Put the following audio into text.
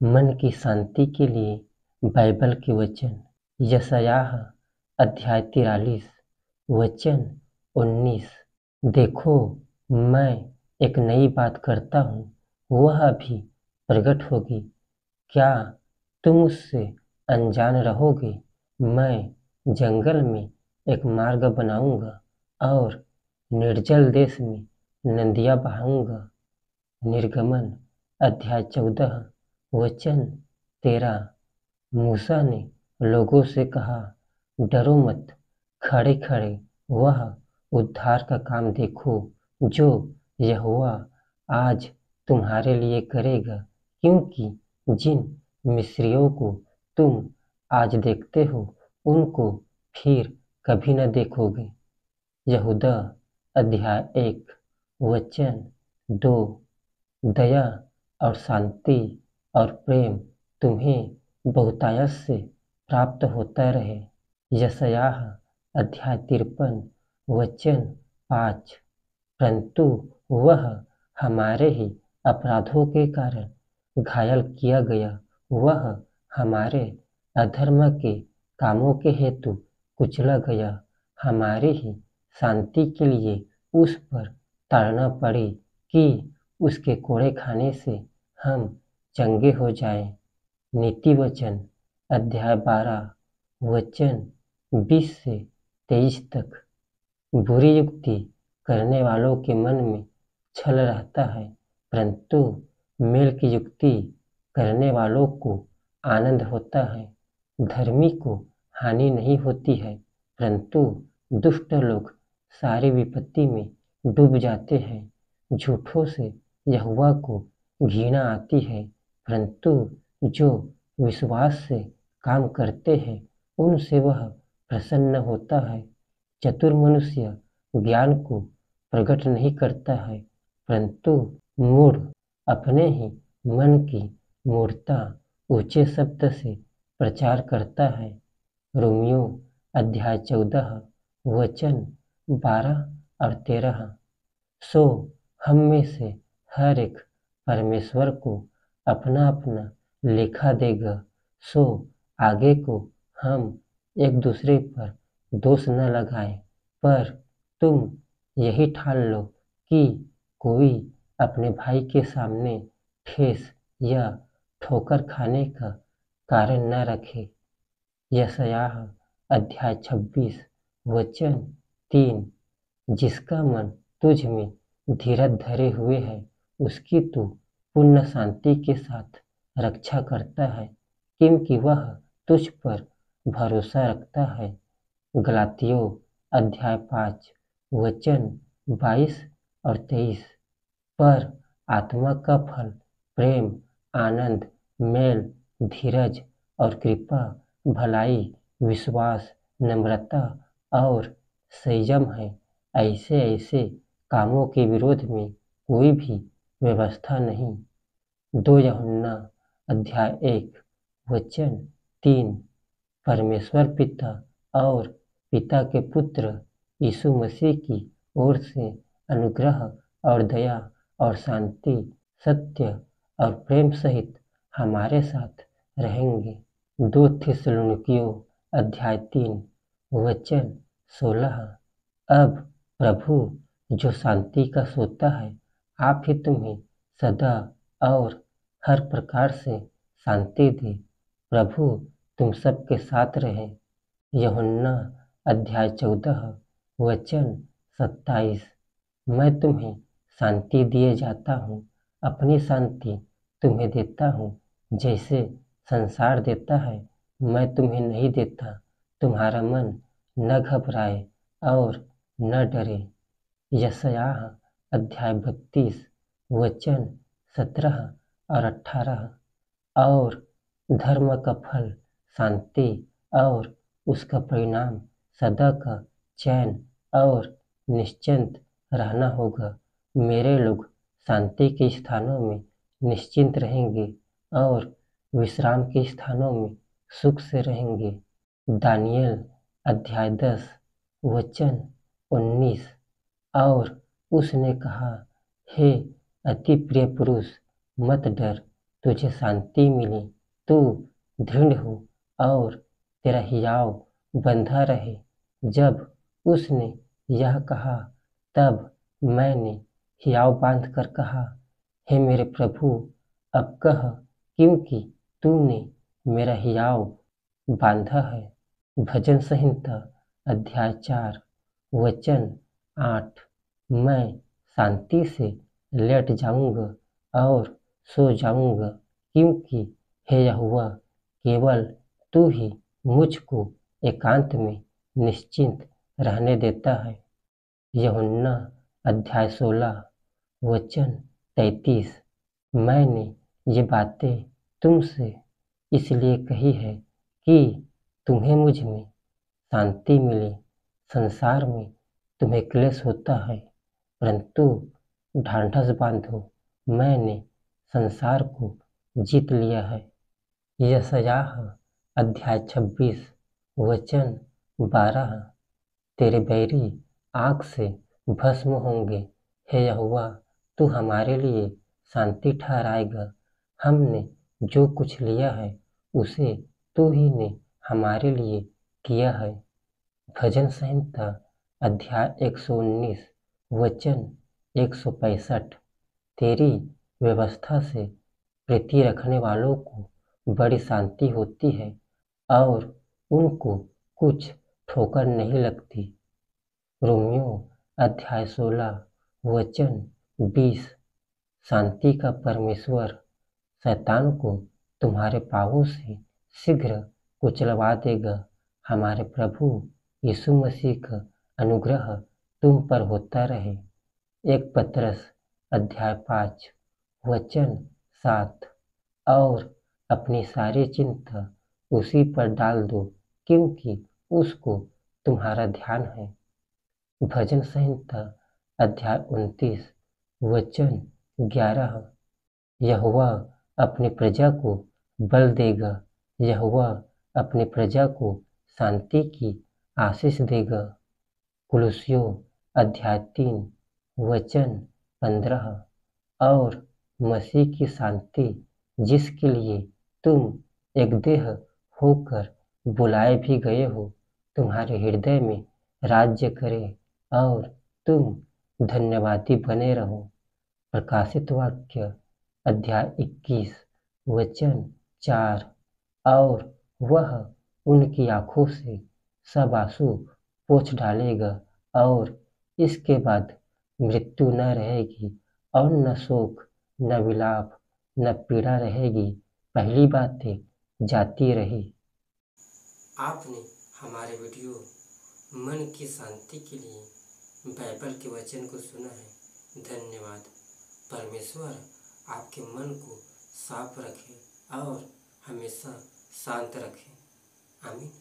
मन की शांति के लिए बाइबल के वचन। यशायाह अध्याय 43 वचन 19। देखो, मैं एक नई बात करता हूँ, वह अभी प्रकट होगी, क्या तुम उससे अनजान रहोगे? मैं जंगल में एक मार्ग बनाऊंगा और निर्जल देश में नदियाँ बहाऊंगा। निर्गमन अध्याय 14 वचन 13। मूसा ने लोगों से कहा, डरो मत, खड़े खड़े वह उद्धार का काम देखो जो यहोवा आज तुम्हारे लिए करेगा, क्योंकि जिन मिस्रियों को तुम आज देखते हो उनको फिर कभी न देखोगे। यहूदा अध्याय 1 वचन 2। दया और शांति और प्रेम तुम्हें बहुतायत से प्राप्त होता रहे। यशायाह अध्याय 53 वचन 5। परंतु वह हमारे ही अपराधों के कारण घायल किया गया, वह हमारे अधर्म के कामों के हेतु कुचला गया, हमारी ही शांति के लिए उस पर ताड़ना पड़ी कि उसके कोड़े खाने से हम चंगे हो जाएं। नीति वचन अध्याय 12 वचन 20 से 23 तक। बुरी युक्ति करने वालों के मन में छल रहता है, परंतु मेल की युक्ति करने वालों को आनंद होता है। धर्मी को हानि नहीं होती है, परंतु दुष्ट लोग सारी विपत्ति में डूब जाते हैं। झूठों से यहोवा को घृणा आती है, परंतु जो विश्वास से काम करते हैं उनसे वह प्रसन्न होता है। चतुर मनुष्य ज्ञान को प्रकट नहीं करता है, परंतु मूढ़ अपने ही मन की मूढ़ता ऊंचे शब्द से प्रचार करता है। रोमियो अध्याय 14 वचन 12 और 13। सो हम में से हर एक परमेश्वर को अपना अपना लेखा देगा। सो आगे को हम एक दूसरे पर दोष न लगाएं, पर तुम यही ठान लो कि कोई अपने भाई के सामने ठेस या ठोकर खाने का कारण न रखे। यशायाह अध्याय 26 वचन 3। जिसका मन तुझ में धीरज धरे हुए है, उसकी तू पूर्ण शांति के साथ रक्षा करता है, क्योंकि वह तुझ पर भरोसा रखता है। गलातियों अध्याय 5 वचन 22 और 23। पर आत्मा का फल प्रेम, आनंद, मेल, धीरज और कृपा, भलाई, विश्वास, नम्रता और संयम है। ऐसे ऐसे कामों के विरोध में कोई भी व्यवस्था नहीं। 2 यूहन्ना अध्याय 1 वचन 3। परमेश्वर पिता और पिता के पुत्र यीशु मसीह की ओर से अनुग्रह और दया और शांति, सत्य और प्रेम सहित हमारे साथ रहेंगे। 2 थिस्सलुनीकियों अध्याय 3 वचन 16। अब प्रभु जो शांति का सोता है, आप ही तुम्हें सदा और हर प्रकार से शांति दे। प्रभु तुम सबके साथ रहे। यूहन्ना अध्याय 14 वचन 27। मैं तुम्हें शांति दिए जाता हूँ, अपनी शांति तुम्हें देता हूँ। जैसे संसार देता है, मैं तुम्हें नहीं देता। तुम्हारा मन न घबराए और न डरे। यशायाह अध्याय 32 वचन 17 और 18। और धर्म का फल शांति और उसका परिणाम सदा का चैन और निश्चिंत रहना होगा। मेरे लोग शांति के स्थानों में निश्चिंत रहेंगे और विश्राम के स्थानों में सुख से रहेंगे। दानियल अध्याय 10 वचन 19। और उसने कहा, हे अति प्रिय पुरुष, मत डर, तुझे शांति मिली, तू दृढ़ हो और तेरा हियाव बंधा रहे। जब उसने यह कहा तब मैंने हियाव बांध कर कहा, हे मेरे प्रभु, अब कह, क्योंकि तूने मेरा हियाव बांधा है। भजन संहिता अध्याय 4 वचन 8। मैं शांति से लेट जाऊंगा और सो जाऊंगा, क्योंकि हे यहोवा, केवल तू ही मुझको एकांत में निश्चिंत रहने देता है। यूहन्ना अध्याय 16 वचन 33। मैंने ये बातें तुमसे इसलिए कही है कि तुम्हें मुझ में शांति मिले। संसार में तुम्हें क्लेश होता है, परंतु ढाढ़स बांधो, मैंने संसार को जीत लिया है। यशायाह अध्याय 26 वचन 12। तेरे बैरी आग से भस्म होंगे। हे यहोवा, तू हमारे लिए शांति ठहराएगा। हमने जो कुछ लिया है उसे तू ही ने हमारे लिए किया है। भजन संहिता अध्याय 119 वचन 165। तेरी व्यवस्था से प्रीति रखने वालों को बड़ी शांति होती है और उनको कुछ ठोकर नहीं लगती। रोमियो अध्याय 16 वचन 20। शांति का परमेश्वर शैतान को तुम्हारे पांवों से शीघ्र कुचलवा देगा। हमारे प्रभु यीशु मसीह का अनुग्रह तुम पर होता रहे। 1 पतरस अध्याय 5 वचन 7। और अपनी सारी चिंता उसी पर डाल दो, क्योंकि उसको तुम्हारा ध्यान है। भजन संहिता अध्याय 29 वचन 11। यहोवा अपनी प्रजा को बल देगा। यहोवा अपनी प्रजा को शांति की आशीष देगा। कुलुस्सियों अध्याय 3 वचन 15। और मसीह की शांति, जिसके लिए तुम एक देह होकर बुलाए भी गए हो, तुम्हारे हृदय में राज्य करे और तुम धन्यवादी बने रहो। प्रकाशित वाक्य अध्याय 21 वचन 4। और वह उनकी आंखों से सब आंसू पोंछ डालेगा और इसके बाद मृत्यु न रहेगी और न शोक, न विलाप, न पीड़ा रहेगी। पहली बातें जाती रही। आपने हमारे वीडियो मन की शांति के लिए बाइबल के वचन को सुना है। धन्यवाद। परमेश्वर आपके मन को साफ रखे और हमेशा शांत रखे। आमीन।